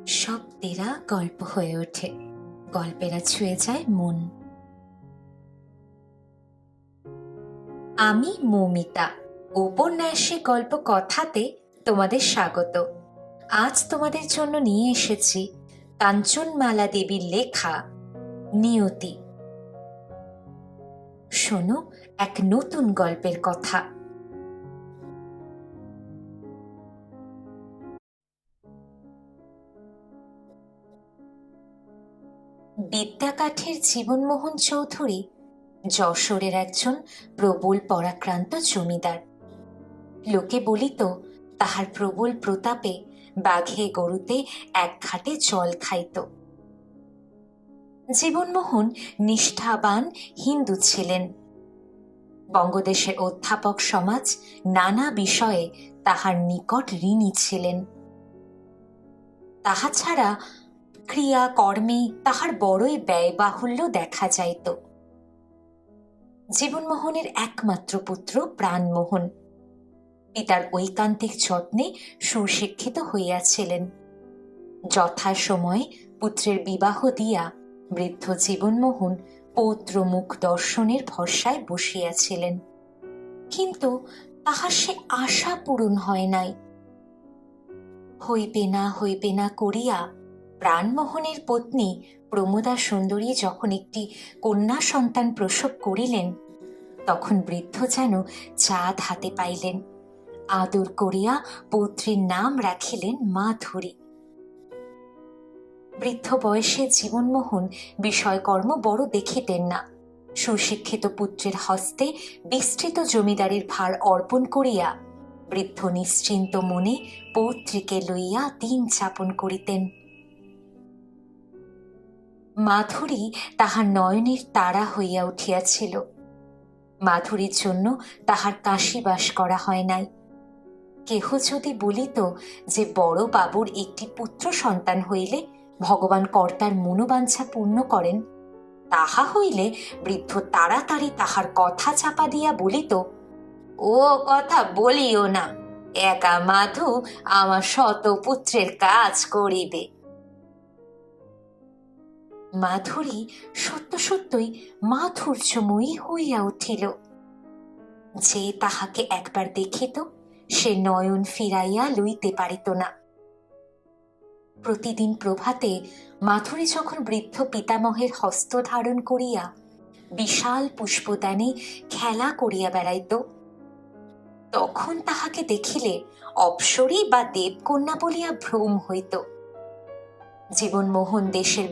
শব্দেরা গল্প হয়ে ওঠে, গল্পেরা ছুঁয়ে যায় মন। আমি মৌমিতা, উপন্যাসে গল্প কথাতে তোমাদের স্বাগত। আজ তোমাদের জন্য নিয়ে এসেছি কাঞ্চনমালা দেবীর লেখা নিয়তি। শোনো এক নতুন গল্পের কথা। বিদ্যাকাঠের জীবনমোহন চৌধুরী যশোরের একজন প্রবল পরাক্রান্ত জমিদার। লোকে বলিত তাহার প্রবল প্রতাপে বাঘে গরুতে এক ঘাটে জল খাইত। জীবনমোহন নিষ্ঠাবান হিন্দু ছিলেন। বঙ্গদেশের অধ্যাপক সমাজ নানা বিষয়ে তাহার নিকট ঋণী ছিলেন। তাহা ছাড়া ক্রিয়া কর্মে তাহার বড়ই ব্যয়বাহুল্য দেখা যাইত। জীবনমোহনের একমাত্র পুত্র প্রাণমোহন পিতার ঐকান্তিক যত্নে সুশিক্ষিত হইয়াছিলেন। যথাসময়ে পুত্রের বিবাহ দিয়া বৃদ্ধ জীবনমোহন পৌত্র মুখ দর্শনের ভরসায় বসিয়াছিলেন। কিন্তু তাহার সে আশা পূরণ হয় নাই। হইবে না করিয়া প্রাণমোহনের পত্নী প্রমোদা সুন্দরী যখন একটি কন্যা সন্তান প্রসব করিলেন, তখন বৃদ্ধ যেন চাঁদ হাতে পাইলেন। আদর করিয়া পৌত্রীর নাম রাখিলেন মাধুরী। বৃদ্ধ বয়সে জীবনমোহন বিষয়কর্ম বড় দেখিতেন না। সুশিক্ষিত পুত্রের হস্তে বিস্তৃত জমিদারির ভার অর্পণ করিয়া বৃদ্ধ নিশ্চিন্ত মনে পৌত্রীকে লইয়া দিন যাপন করিতেন। মাধুরী তাহার নয়নের তারা হইয়া উঠিয়াছিল। মাধুরীর জন্য তাহার কাশীবাস করা হয় নাই। কেহ যদি বলিত যে বড় বাবুর একটি পুত্র সন্তান হইলে ভগবান কর্তার মনোবাঞ্ছা পূর্ণ করেন, তাহা হইলে বৃদ্ধ তাড়াতাড়ি তাহার কথা চাপা দিয়া বলিত, ও কথা বলিও না, একা মাধু আমার শত পুত্রের কাজ করিবে। মাধুরী সত্য সত্যই মাধুর্যময়ী হইয়া উঠিল। যে তাহাকে একবার দেখিত সে নয়ন ফিরাইয়া লইতে পারিত না। প্রতিদিন প্রভাতে মাধুরী যখন বৃদ্ধ পিতামহের হস্ত ধারণ করিয়া বিশাল পুষ্পদানে খেলা করিয়া বেড়াইত, তখন তাহাকে দেখিলে অপ্সরী বা দেবকন্যা বলিয়া ভ্রম হইত। জীবনমোহন দেশের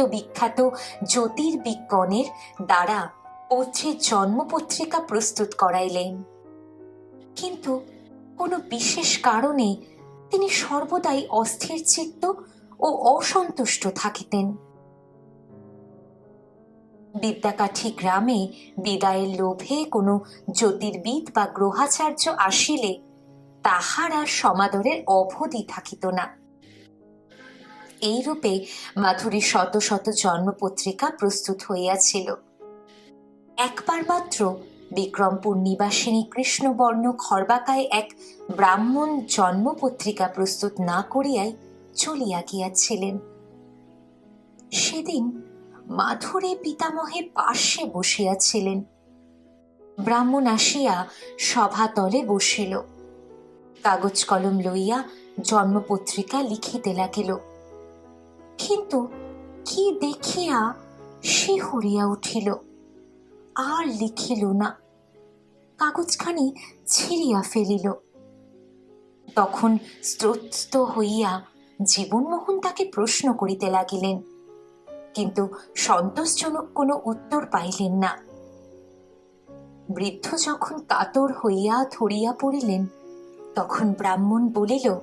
বিখ্যাত জ্যোতির্বিজ্ঞানের দ্বারা পৌত্রের জন্মপত্রিকা প্রস্তুত করাইলেন। কিন্তু কোনো বিশেষ কারণে তিনি সর্বদাই অস্থির চিত্ত ও অসন্তুষ্ট থাকিতেন। বিদ্যাকাঠি গ্রামে বিদায়ের লোভে কোনো জ্যোতির্বিদ বা গ্রহাচার্য আসিলে তাহার আর সমাদরের অবধি থাকিত না। এইরূপে মাধুরীর শত শত জন্মপত্রিকা প্রস্তুত হইয়াছিল। একবার মাত্র বিক্রমপুর নিবাসিনী কৃষ্ণবর্ণ খর্বাকায় এক ব্রাহ্মণ জন্মপত্রিকা প্রস্তুত না করিয়াই চলিয়া গিয়াছিলেন। সেদিন মাধুরী পিতামহে পার্শ্বে বসিয়াছিলেন। ব্রাহ্মণ আসিয়া সভাতলে বসিল, কাগজ কলম লইয়া জন্মপত্রিকা লিখিতে লাগিল। কিন্তু কি দেখিয়া শিহরিয়া উঠিল, আর লিখিল না, কাগজখানি ছিঁড়িয়া ফেলিল। তখন স্ত্রস্ত হইয়া জীবনমোহন তাকে প্রশ্ন করিতে লাগিলেন, কিন্তু সন্তোষজনক কোনো উত্তর পাইলেন না। বৃদ্ধ যখন কাতর হইয়া ধরিয়া পড়িলেন, তখন ব্রাহ্মণ বলিল,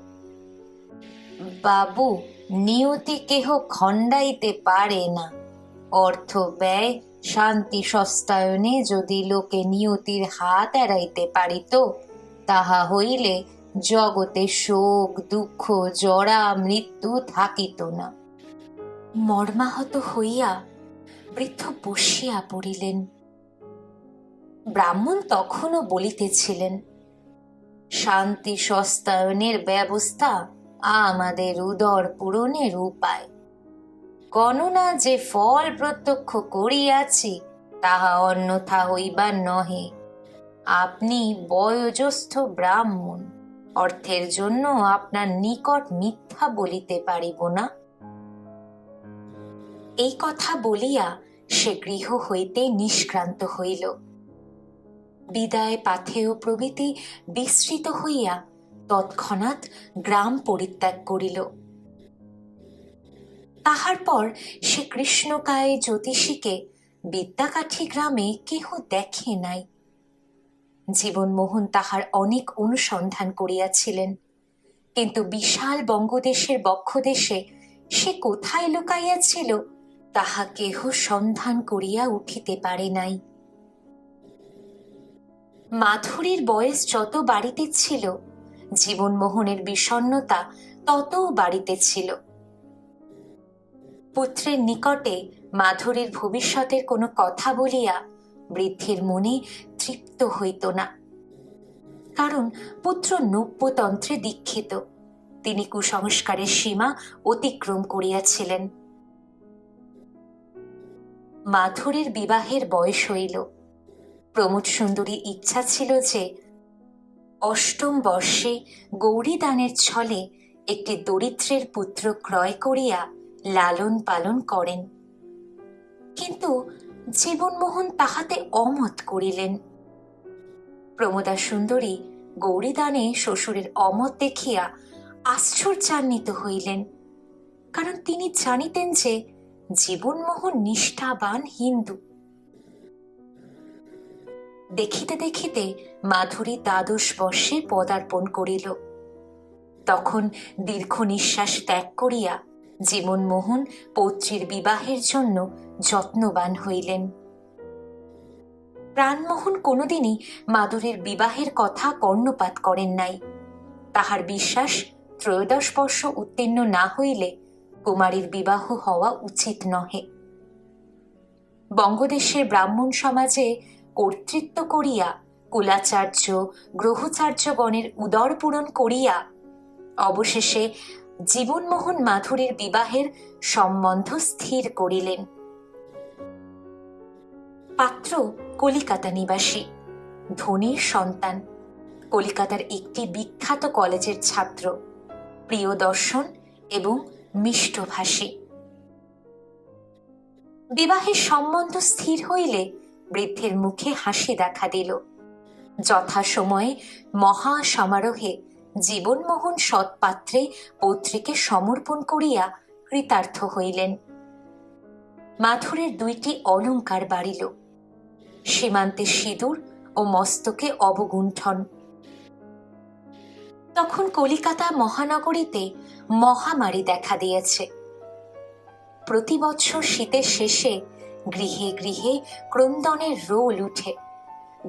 বাবু, নিয়তি কেহ খণ্ডাইতে পারে না। অর্থ ব্যয় শান্তি সস্তায়নে যদি লোকে নিয়তির হাত এড়াইতে পারিত, তাহা হইলে জগতে শোক দুঃখ জরা মৃত্যু থাকিত না। মর্মাহত হইয়া বৃদ্ধ বসিয়া পড়িলেন। ব্রাহ্মণ তখনও বলিতেছিলেন, শান্তি সস্তায়নের ব্যবস্থা আমাদের উদর পূরণের উপায়। গণনা যে ফল প্রত্যক্ষ করিয়াছি তাহা অন্যথা হইবার নহে। আপনি বয়োজ্যেষ্ঠ ব্রাহ্মণ, অর্থের জন্য আপনার নিকট মিথ্যা বলিতে পারিব না। এই কথা বলিয়া সে গৃহ হইতে নিষ্ক্রান্ত হইল। বিদায় পাথেয় প্রভৃতি বিস্মৃত হইয়া তৎক্ষণাৎ গ্রাম পরিত্যাগ করিল। তাহার পর সে কৃষ্ণকায় জ্যোতিষীকে বিদ্যাকাঠি গ্রামে কেহ দেখে নাই। জীবনমোহন তাহার অনেক অনুসন্ধান করিয়াছিলেন, কিন্তু বিশাল বঙ্গদেশের বক্ষদেশে সে কোথায় লুকাইয়াছিল তাহা কেহ সন্ধান করিয়া উঠিতে পারে নাই। মাধুরীর বয়স যত বাড়িতেছিল, জীবনমোহনের বিষণ্ণতা তত বাড়িতেছিল। পুত্রের নিকটে মাধুরীর ভবিষ্যতের কোনো কথা বলিয়া বৃদ্ধের মনে তৃপ্ত হইত না, কারণ পুত্র নব্যতন্ত্রে দীক্ষিত। তিনি কুসংস্কারের সীমা অতিক্রম করিয়াছিলেন। মাধুরীর বিবাহের বয়স হইল। প্রমোদ সুন্দরী ইচ্ছা ছিল যে অষ্টম বর্ষে গৌরীদানের ছলে একটি দরিদ্রের পুত্র ক্রয় করিয়া লালন পালন করেন, কিন্তু জীবনমোহন তাহাতে অমত করিলেন। প্রমোদা সুন্দরী গৌরীদানে শ্বশুরের অমত দেখিয়া আশ্চর্যান্বিত হইলেন, কারণ তিনি জানিতেন যে জীবনমোহন নিষ্ঠাবান হিন্দু। দেখিতে দেখিতে মাধুরী দ্বাদশ বর্ষে পদার্পণ করিল। তখন দীর্ঘ নিঃশ্বাস ত্যাগ করিয়া জীবনমোহন পৌত্রীর বিবাহের জন্য যত্নবান হইলেন। প্রাণমোহন কোনোদিনই মাধুরীর বিবাহের কথা কর্ণপাত করেন নাই। তাহার বিশ্বাস, ত্রয়োদশ বর্ষ উত্তীর্ণ না হইলে কুমারীর বিবাহ হওয়া উচিত নহে। বঙ্গদেশের ব্রাহ্মণ সমাজে কর্তৃত্ব করিয়া কুলাচার্য গ্রহচার্যগণের উদর পূরণ করিয়া অবশেষে জীবনমোহন মাধুরীর বিবাহের সম্বন্ধ স্থির করিলেন। পাত্র কলিকাতা নিবাসী, ধনীর সন্তান, কলিকাতার একটি বিখ্যাত কলেজের ছাত্র, প্রিয়দর্শন এবং মিষ্টভাষী। বিবাহের সম্বন্ধ স্থির হইলে বৃদ্ধের মুখে হাসি দেখা দিল। যথাসময়ে মহা সমারোহে জীবনমোহন সৎপাত্রে পৌত্রীকে সমর্পণ করিয়া কৃতার্থ হইলেন। মাধুরীর 2টি অলঙ্কার বাড়িল, সীমান্তে সিঁদুর ও মস্তকে অবগুণ্ঠন। তখন কলিকাতা মহানগরীতে মহামারী দেখা দিয়েছে। প্রতি বৎসর শীতের শেষে গৃহে গৃহে ক্রন্দনের রোল উঠে,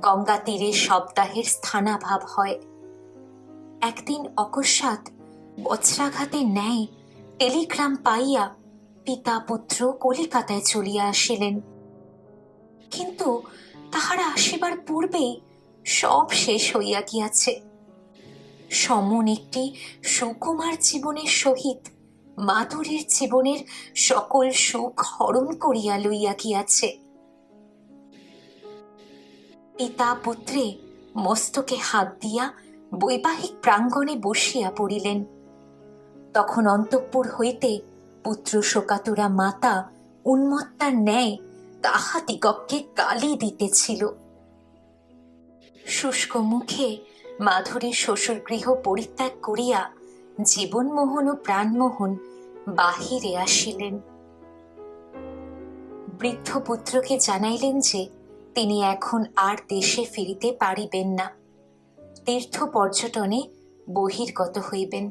গঙ্গা তীরে শবদাহের স্থানাভাব হয়। একদিন অকস্মাৎ বজ্রাঘাতের ন্যায় টেলিগ্রাম পাইয়া পিতা পুত্র কলিকাতায় চলিয়া আসিলেন, কিন্তু তাহারা আসিবার পূর্বেই সব শেষ হইয়া গিয়াছে। সমন একটি সুকুমার জীবনের সহিত মাধুরীর জীবনের সকল সুখ হরণ করিয়া লইয়া গিয়াছে। পিতা পুত্রে মস্তকে হাত দিয়া বৈবাহিক প্রাঙ্গণে বসিয়া পড়িলেন। তখন অন্তঃপুর হইতে পুত্র শোকাতুরা মাতা উন্মত্তার ন্যায় তাহাদিগকে গালি দিতেছিল। শুষ্ক মুখে মাধুরীর শ্বশুর গৃহ পরিত্যাগ করিয়া জীবনমোহন ও প্রাণমোহন বাহিরে আসিলেন। বৃদ্ধ পুত্রকে জানাইলেন যে তিনি এখন আর দেশে ফিরিতে পারিবেন না, তীর্থ পর্যটনে বহির্গত হইবেন।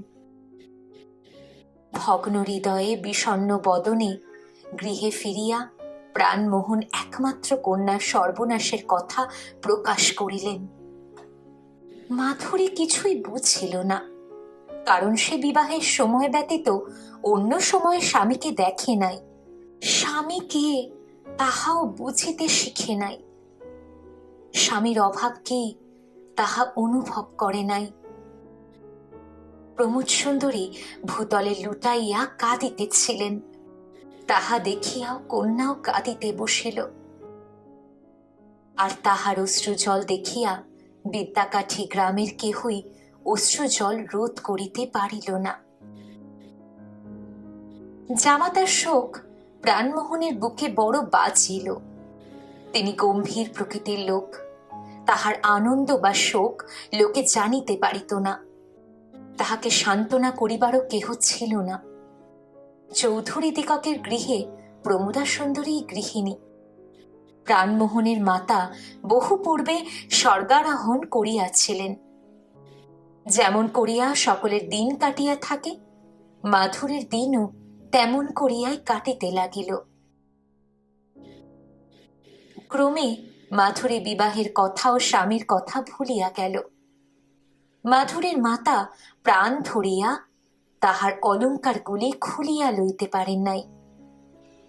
ভগ্ন হৃদয়ে বিষণ্ণ বদনে গৃহে ফিরিয়া প্রাণমোহন একমাত্র কন্যার সর্বনাশের কথা প্রকাশ করিলেন। মাধুরী কিছুই বুঝিল না, কারণ সে বিবাহের সময় ব্যতীত অন্য সময়ে স্বামীকে দেখে নাই, স্বামীকে তাহাও বুঝিতে শিখে নাই, স্বামীর অভাবকে তাহা অনুভব করে নাই। প্রমোদ সুন্দরী ভূতলে লুটাইয়া কাঁদিতেছিলেন। তাহা দেখিয়াও কন্যাও কাঁদিতে বসিল। আর তাহার অশ্রুজল দেখিয়া বিদ্যাকাঠি গ্রামের কেহই অশ্রুজল রোধ করিতে পারিল না। জামাতার শোক প্রাণমোহনের বুকে বড় বাজিল। তিনি গম্ভীর প্রকৃতির লোক, তাহার আনন্দ বা শোক লোকে জানিতে পারিত না। তাহাকে সান্ত্বনা করিবারও কেহ ছিল না। চৌধুরী দিগকের গৃহে প্রমোদা সুন্দরী গৃহিণী। প্রাণমোহনের মাতা বহু পূর্বে স্বর্গারোহণ করিয়াছিলেন। যেমন করিয়া সকলের দিন কাটিয়া থাকে, মাধুরীর দিনও তেমন করিয়াই কাটিতে লাগিল। ক্রমে মাধুরী বিবাহের কথা ও স্বামীর কথা ভুলিয়া গেল। মাধুরীর মাতা প্রাণ ধরিয়া তাহার অলঙ্কারগুলি খুলিয়া লইতে পারেন নাই।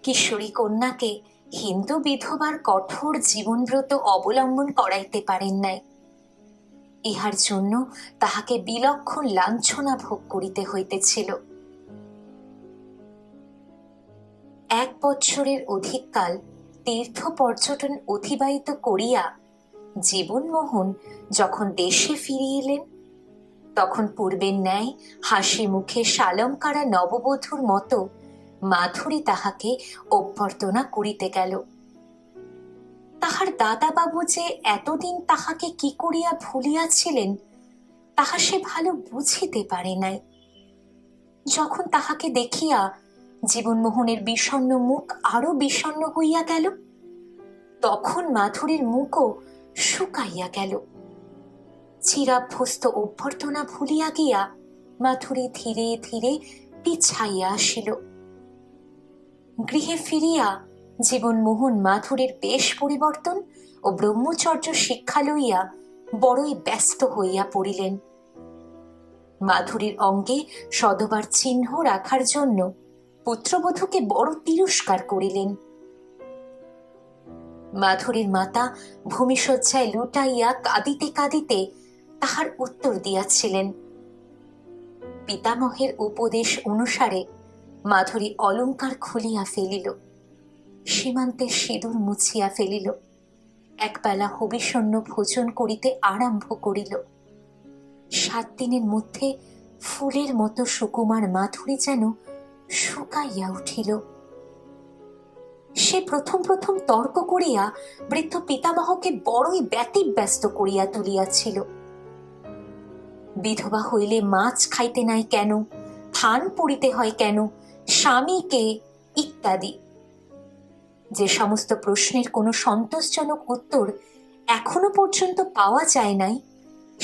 কিশোরী কন্যাকে হিন্দু বিধবার কঠোর জীবনব্রত অবলম্বন করাইতে পারেন নাই। ইহার জন্য তাহাকে বিলক্ষণ লাঞ্ছনা ভোগ করিতে হইতেছিল। 1 বৎসরের অধিককাল তীর্থ পর্যটন অতিবাহিত করিয়া জীবনমোহন যখন দেশে ফিরিলেন, তখন পূর্বের ন্যায় হাসি মুখে সালঙ্কারা নববধূর মতো মাধুরী তাহাকে অভ্যর্থনা করিতে গেল। তাহার দাদাবাবু যে এতদিন তাহাকে কি করিয়া ভুলিয়াছিলেন তাহা সে ভালো বুঝিতে পারে নাই। যখন তাহাকে দেখিয়া জীবনমোহনের বিষণ্ণ মুখ আরো বিষণ্ণ হইয়া গেল, তখন মাধুরীর মুখও শুকাইয়া গেল। চিরাভ্যস্ত অভ্যর্থনা ভুলিয়া গিয়া মাধুরী ধীরে ধীরে পিছাইয়া আসিল। গৃহে ফিরিয়া জীবনমোহন মাধুরীর বেশ পরিবর্তন ও ব্রহ্মচর্য শিক্ষা লইয়া বড়ই ব্যস্ত হইয়া পড়িলেন। মাধুরীর অঙ্গে সধবার চিহ্ন রাখার জন্য পুত্রবধূকে বড় তিরস্কার করিলেন। মাধুরীর মাতা ভূমিশয্যায় লুটাইয়া কাঁদিতে কাঁদিতে তাহার উত্তর দিয়াছিলেন। পিতামহের উপদেশ অনুসারে মাধুরী অলঙ্কার খুলিয়া ফেলিল, সীমান্তের সিঁদুর মুছিয়া ফেলিল, একবেলা হবিষণ্য ভোজন করিতে আরম্ভ করিল। 7 দিনের মধ্যে ফুলের মতো সুকুমার মাধুরী যেন শুকাইয়া উঠিল। সে প্রথম প্রথম তর্ক করিয়া বৃদ্ধ পিতামহকে বড়ই ব্যতিব্যস্ত করিয়া তুলিয়াছিল। বিধবা হইলে মাছ খাইতে নাই কেন, থান পড়িতে হয় কেন, স্বামীকে ইত্যাদি যে সমস্ত প্রশ্নের কোনো সন্তোষজনক উত্তর এখনো পর্যন্ত পাওয়া যায় নাই,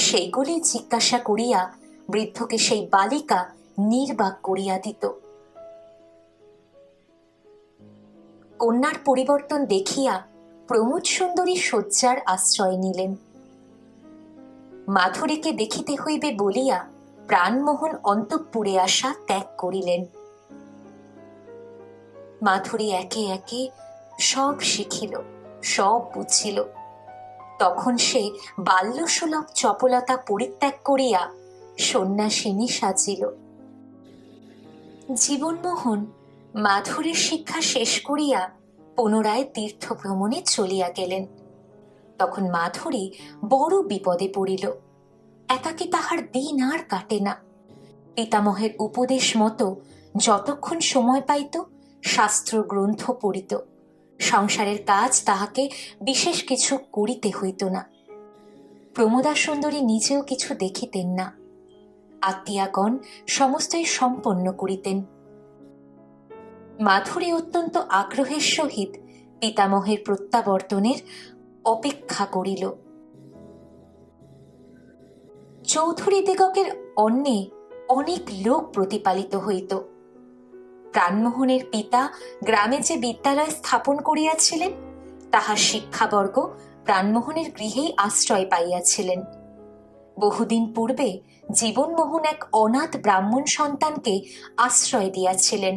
সেইগুলি জিজ্ঞাসা করিয়া বৃদ্ধকে সেই বালিকা নির্বাক করিয়া দিত। কন্যার পরিবর্তন দেখিয়া প্রমোদ সুন্দরী শয্যার আশ্রয় নিলেন। মাধুরীকে দেখিতে হইবে বলিয়া প্রাণমোহন অন্তঃপুরে আসা ত্যাগ করিলেন। মাধুরী একে একে সব শিখিল, সব বুঝিল। তখন সে বাল্যসুলভ চপলতা পরিত্যাগ করিয়া সন্ন্যাসিনী সাজিল। জীবনমোহন মাধুরীর শিক্ষা শেষ করিয়া পুনরায় তীর্থ ভ্রমণে চলিয়া গেলেন। তখন মাধুরী বড় বিপদে পড়িল। একাকী তাহার দিন আর কাটে না। পিতামহের উপদেশ মতো যতক্ষণ সময় পাইত শাস্ত্র গ্রন্থ পড়িত। সংসারের কাজ তাহাকে বিশেষ কিছু করিতে হইত না। প্রমোদা সুন্দরী নিজেও কিছু দেখিতেন না। আত্মীয়াগণ সমস্তই সম্পন্ন করিতেন। মাধুরী অত্যন্ত আগ্রহের সহিত পিতামহের প্রত্যাবর্তনের অপেক্ষা করিল। চৌধুরী দিগকের অন্নে অনেক লোক প্রতিপালিত হইত। প্রাণমোহনের পিতা গ্রামে যে বিদ্যালয় স্থাপন করিয়াছিলেন, তাহার শিক্ষাবর্গ প্রাণমোহনের গৃহেই আশ্রয় পাইয়াছিলেন। বহুদিন পূর্বে জীবনমোহন এক অনাথ ব্রাহ্মণ সন্তানকে আশ্রয় দিয়াছিলেন।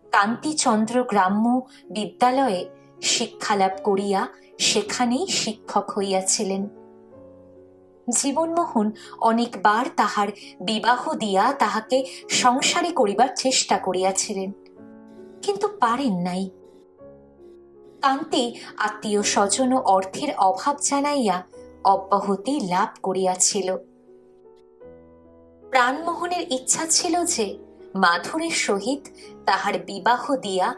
কান্তিচন্দ্র গ্রাম্য বিদ্যালয়ে শিক্ষালাভ করিয়া সেখানেই শিক্ষক হইয়াছিলেন। জীবনমোহন অনেকবার তাহার বিবাহ দিয়া তাহাকে সংসারী করিবার চেষ্টা করিয়াছিলেন, কিন্তু পারেন নাই। কান্তি আত্মীয় স্বজন ও অর্থের অভাব জানাইয়া অব্যাহতি লাভ করিয়াছিল। প্রাণমোহনের ইচ্ছা ছিল যে মাধুরীর সহিত তাহার বিবাহ দিয়া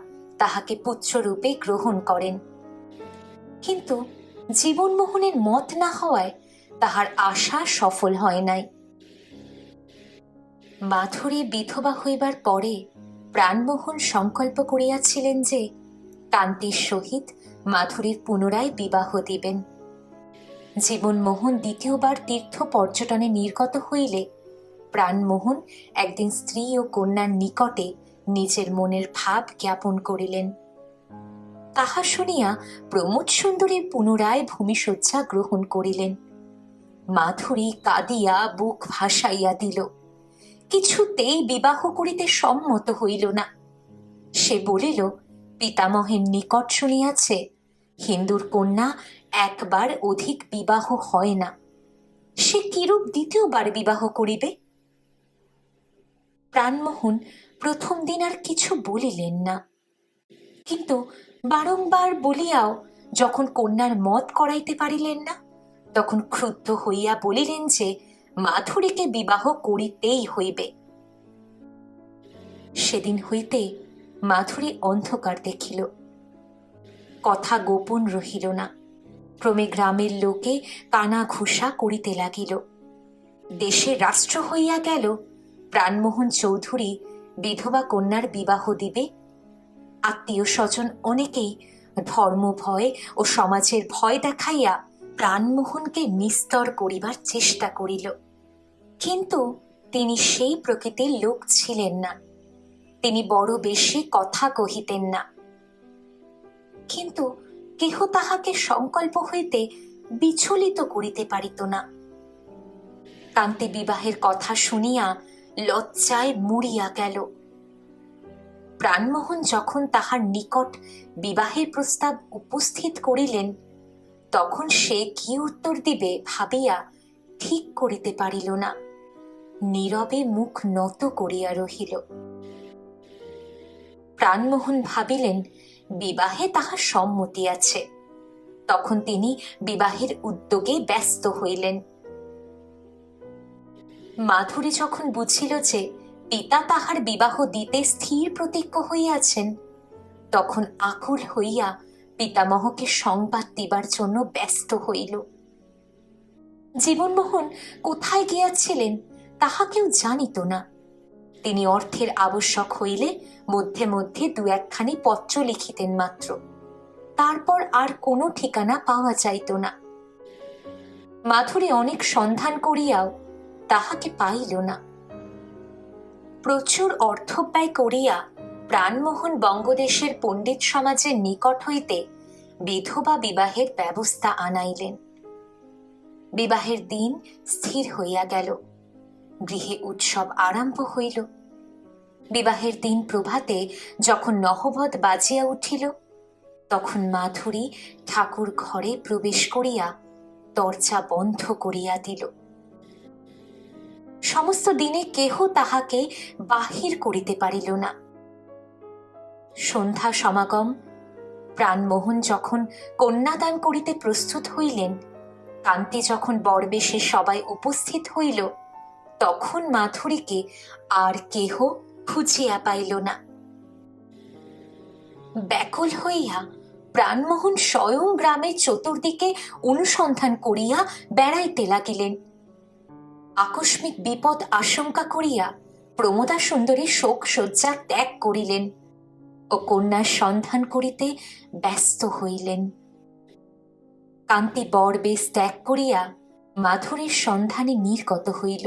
তাহাকে পুত্ররূপে গ্রহণ করেন, কিন্তু জীবনমোহনের মত না হওয়ায় তাহার আশা সফল হয় নাই। মাধুরী বিধবা হইবার পরে প্রাণমোহন সংকল্প করিয়াছিলেন যে কান্তির সহিত মাধুরীর পুনরায় বিবাহ দিবেন। জীবনমোহন দ্বিতীয়বার তীর্থ পর্যটনে নির্গত হইলে প্রাণমোহন একদিন স্ত্রী ও কন্যার নিকটে নিজের মনের ভাব জ্ঞাপন করিলেন। তাহা শুনিয়া প্রমোদ সুন্দরীর পুনরায় ভূমিশয্যা গ্রহণ করিলেন। মাধুরী কাঁদিয়া বুক ভাসাইয়া দিল, কিছুতেই বিবাহ করিতে সম্মত হইল না। সে বলিল, পিতামহের নিকট শুনিয়াছে হিন্দুর কন্যা একবার অধিক বিবাহ হয় না, সে কিরূপ দ্বিতীয়বার বিবাহ করিবে? প্রাণমোহন প্রথম দিন আর কিছু বলিলেন না, কিন্তু বারংবার বলিয়াও যখন কন্যার মত করাইতে পারিলেন না, তখন ক্রুদ্ধ হইয়া বলিলেন যে মাধুরীকে বিবাহ করিতেই হইবে। সেদিন হইতে মাধুরী অন্ধকার দেখিল, কথা গোপন রহিল না। ক্রমে গ্রামের লোকে কানা ঘুষা করিতে লাগিল। দেশে রাষ্ট্র হইয়া গেল প্রাণমোহন চৌধুরী বিধবা কন্যার বিবাহ দিবে। আত্মীয় স্বজন অনেকেই ধর্ম ভয় ও সমাজের ভয় দেখাইয়া প্রাণমোহনকে নিস্তর করিবার চেষ্টা করিল, কিন্তু তিনি সেই প্রকৃতির লোক ছিলেন না। তিনি বড় বেশি কথা কহিতেন না, কিন্তু কেহ তাহাকে সংকল্প হইতে বিচলিত করিতে পারিত না। কান্তি বিবাহের কথা শুনিয়া লজ্জায় মরিয়া গেল। প্রাণমোহন যখন তাহার নিকট বিবাহের প্রস্তাব উপস্থিত করিলেন, তখন সে কি উত্তর দিবে ভাবিয়া ঠিক করিতে পারিল না। নীরবে মুখ নত করিয়া রহিল। প্রাণমোহন ভাবিলেন বিবাহে তাহার সম্মতি আছে, তখন তিনি বিবাহের উদ্যোগে ব্যস্ত হইলেন। মাধুরী যখন বুঝিল যে পিতা তাহার বিবাহ দিতে স্থির প্রতিজ্ঞ হইয়াছেন, তখন আকুল হইয়া পিতামহকে সংবাদ দিবার জন্য ব্যস্ত হইল। জীবনমোহন কোথায় গিয়াছিলেন তাহা কেউ জানিত না। তিনি অর্থের আবশ্যক হইলে মধ্যে মধ্যে দু একখানি পত্র লিখিতেন মাত্র, তারপর আর কোনো ঠিকানা পাওয়া যাইত না। মাধুরী অনেক সন্ধান করিয়াও তাহাকে পাইল না। প্রচুর অর্থ ব্যয় করিয়া প্রাণমোহন বঙ্গদেশের পণ্ডিত সমাজের নিকট হইতে বিধবা বিবাহের ব্যবস্থা আনাইলেন। বিবাহের দিন স্থির হইয়া গেল। গৃহে উৎসব আরম্ভ হইল। বিবাহের দিন প্রভাতে যখন নহবৎ বাজিয়া উঠিল, তখন মাধুরী ঠাকুর ঘরে প্রবেশ করিয়া দরজা বন্ধ করিয়া দিল। সমস্ত দিনে কেহ তাহাকে বাহির করিতে পারিল না। সন্ধ্যা সমাগম। প্রাণমোহন যখন কন্যাদান করিতে প্রস্তুত হইলেন, কান্তি যখন বরবেশে সবাই উপস্থিত হইল, তখন মাধুরীকে আর কেহ খুঁজিয়া পাইল না। ব্যাকুল হইয়া প্রাণমোহন স্বয়ং গ্রামের চতুর্দিকে অনুসন্ধান করিয়া বেড়াইতে লাগিলেন। আকস্মিক বিপদ আশঙ্কা করিয়া প্রমোদা সুন্দরী শোক শয্যা ত্যাগ করিলেন ও কন্যার সন্ধান করিতে ব্যস্ত হইলেন। কান্তি বর বেশ ত্যাগ করিয়া মাধুরীর সন্ধানে নির্গত হইল।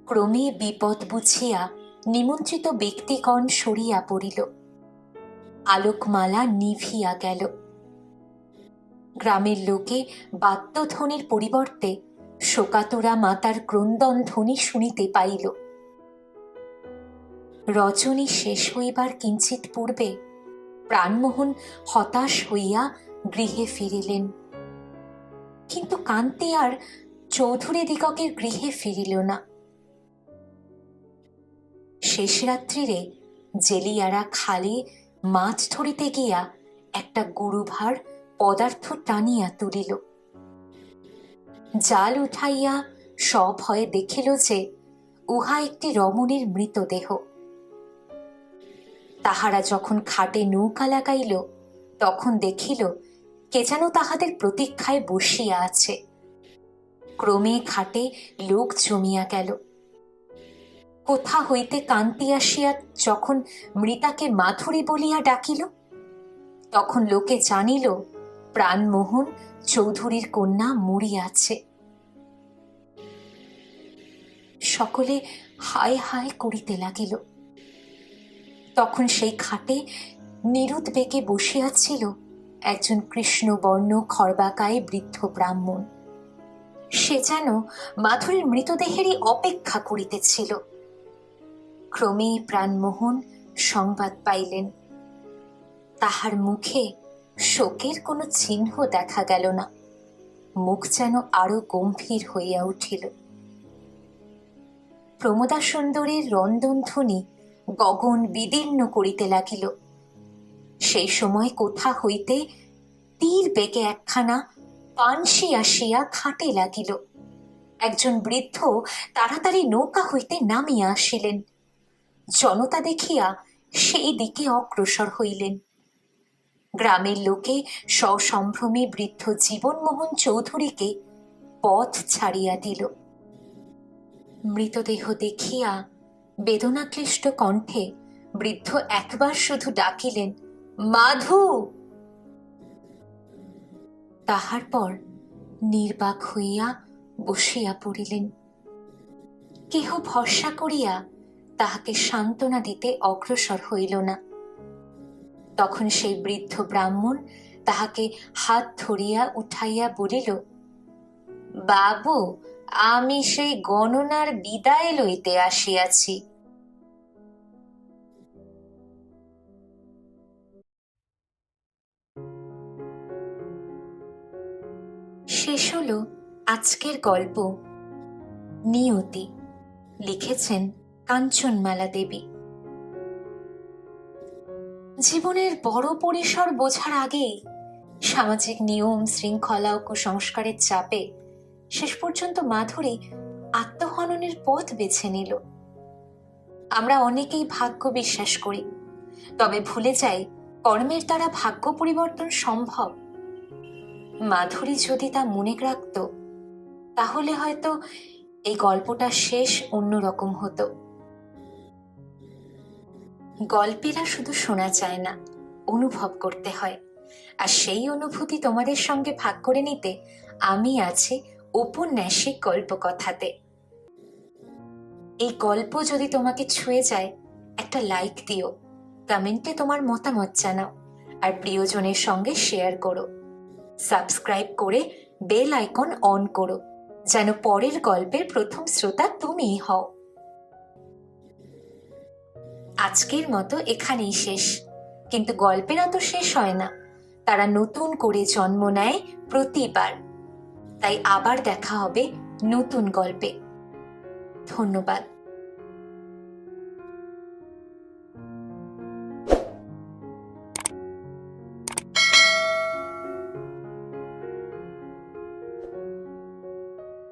ক্রমে বিপদ বুঝিয়া নিমন্ত্রিত ব্যক্তিগণ সরিয়া পড়িল। আলোকমালা নিভিয়া গেল। গ্রামের লোকে বাদ্যধ্বনির পরিবর্তে শোকাতুরা মাতার ক্রন্দন ধ্বনি শুনিতে পাইল। রজনী শেষ হইবার কিঞ্চিত পূর্বে প্রাণমোহন হতাশ হইয়া গৃহে ফিরিলেন। কিন্তু কান্তি আর চৌধুরী দিগকের গৃহে ফিরিল না। শেষ রাত্রিরে জেলিয়ারা খালে মাছ ধরিতে গিয়া একটা গুরুভার পদার্থ টানিয়া তুলিল। জাল উঠাইয়া সভয়ে দেখিল যে উহা একটি রমণীর মৃতদেহ। তাহারা যখন খাটে নৌকা লাগাইল তখন দেখিল কে যেন তাহাদের প্রতীক্ষায় বসিয়া আছে। ক্রমে খাটে লোক জমিয়া গেল। কোথা হইতে কান্তি আসিয়া যখন মৃতাকে মাধুরী বলিয়া ডাকিল, তখন লোকে জানিল প্রাণমোহন চৌধুরীর কন্যা মরিয়াছে। সকলে হায় হায় করিতে লাগিল। তখন সেই খাটে নিরুদ্বেগে বসিয়াছিল একজন কৃষ্ণবর্ণ খর্বাকায় বৃদ্ধ ব্রাহ্মণ। সে যেন মাধুরীর মৃতদেহেরই অপেক্ষা করিতেছিল। ক্রমেই প্রাণমোহন সংবাদ পাইলেন। তাহার মুখে শোকের কোনো চিহ্ন দেখা গেল না, মুখ যেন আরো গম্ভীর হইয়া উঠিল। প্রমোদা সুন্দরীর রন্দনধ্বনি গগন বিদীর্ণ করিতে লাগিল। সেই সময় কোথা হইতে তীর বেগে একখানা পানসি আসিয়া খাটে লাগিল। একজন বৃদ্ধ তাড়াতাড়ি নৌকা হইতে নামিয়া আসিলেন। জনতা দেখিয়া সেই দিকে অগ্রসর হইলেন। গ্রামের লোকে সসম্ভ্রমে বৃদ্ধ জীবনমোহন চৌধুরীকে পথ ছাড়িয়া দিল। মৃতদেহ দেখিয়া বেদনাক্লিষ্ট কণ্ঠে বৃদ্ধ একবার শুধু ডাকিলেন, মাধু। তাহার পর নির্বাক হইয়া বসিয়া পড়িলেন। কেহ ভরসা করিয়া তাহাকে সান্ত্বনা দিতে অগ্রসর হইল না। তখন সেই বৃদ্ধ ব্রাহ্মণ তাহাকে হাত ধরিয়া উঠাইয়া বলিল, বাবু, আমি সেই গণনার বিদায় লইতে আসিয়াছি। শেষ হলো আজকের গল্প নিয়তি। লিখেছেন কাঞ্চনমালা দেবী। জীবনের বড় পরিসর বোঝার আগেই সামাজিক নিয়ম শৃঙ্খলা ও কুসংস্কারের চাপে শেষ পর্যন্ত মাধুরী আত্মহননের পথ বেছে নিল। আমরা অনেকেই ভাগ্য বিশ্বাস করি, তবে ভুলে যাই কর্মের দ্বারা ভাগ্য পরিবর্তন সম্ভব। মাধুরী যদি তা মনে রাখত তাহলে হয়তো এই গল্পটা শেষ অন্যরকম হতো। গল্পেরা শুধু শোনা যায় না, অনুভব করতে হয়। আর সেই অনুভূতি তোমাদের সঙ্গে ভাগ করে নিতে আমি আছি ঔপন্যাসিক গল্পকথাতে। এই গল্প যদি তোমাকে ছুঁয়ে যায়, একটা লাইক দিও, কমেন্টে তোমার মতামত জানাও, আর প্রিয়জনের সঙ্গে শেয়ার করো। সাবস্ক্রাইব করে বেল আইকন অন করো, যেন পরের গল্পের প্রথম শ্রোতা তুমিই হও। আজকের মতো এখানেই শেষ, কিন্তু গল্পেরা তো শেষ হয় না, তারা নতুন করে জন্ম নেয় প্রতিবার। তাই আবার দেখা হবে নতুন গল্পে। ধন্যবাদ।